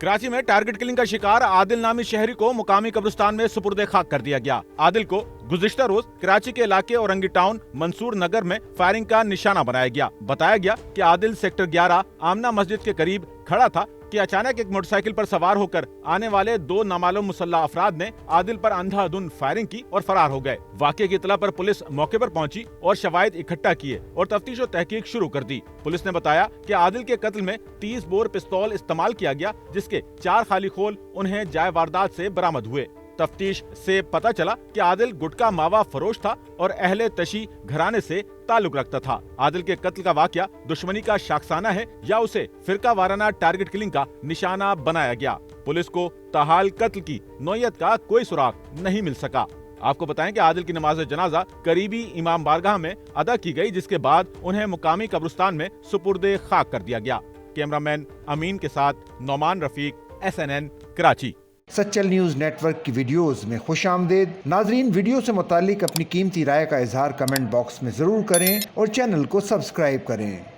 कराची में target killing का शिकार आदिल नामी शहरी को मुकामी कब्रिस्तान में सुपुर्द खाक कर दिया गया। आदिल को गुज़िश्ता रोज कराची के इलाके औरंगी टाउन मंसूर नगर में फायरिंग का निशाना बनाया गया। बताया गया कि आदिल सेक्टर 11 आमना मस्जिद के करीब खड़ा था कि अचानक एक मोटरसाइकिल पर सवार होकर आने वाले 2 नामालूम मुसल्ला अफराद ने आदिल पर अंधाधुंध फायरिंग की और फरार हो गए। वाक़े की इत्तला पर पुलिस मौके पर पहुंची और शवाहिद इकट्ठा किए और तफ्तीश और तहकीक शुरू कर दी। पुलिस ने बताया कि आदिल के कत्ल में 30 बोर पिस्तौल इस्तेमाल किया गया, जिसके 4 खाली खोल उन्हें जाए वारदात से बरामद हुए। तफ्तीश से पता चला कि आदिल गुटका मावा फरोश था और अहले तशी घराने से ताल्लुक रखता था। आदिल के कत्ल का वाकया दुश्मनी का शाखसाना है या उसे फिरका वाराना टारगेट किलिंग का निशाना बनाया गया। पुलिस को ताहाल कत्ल की नौयत का कोई सुराग नहीं मिल सका। आपको बताएं कि आदिल की नमाज जनाजा करीबी इमाम बारगाह में अदा की गई, जिसके बाद उन्हें मुकामी कब्रिस्तान में सुपुर्दे खाक कर दिया गया। कैमरामैन अमीन के साथ Nauman Rafiq, SNN Karachi. Sachal news network की वीडियोस में खुशामदीद। नाजरीन, वीडियो से मुतालिक अपनी कीमती राय का इजहार कमेंट बॉक्स में ज़रूर करें और चैनल को सब्सक्राइब करें।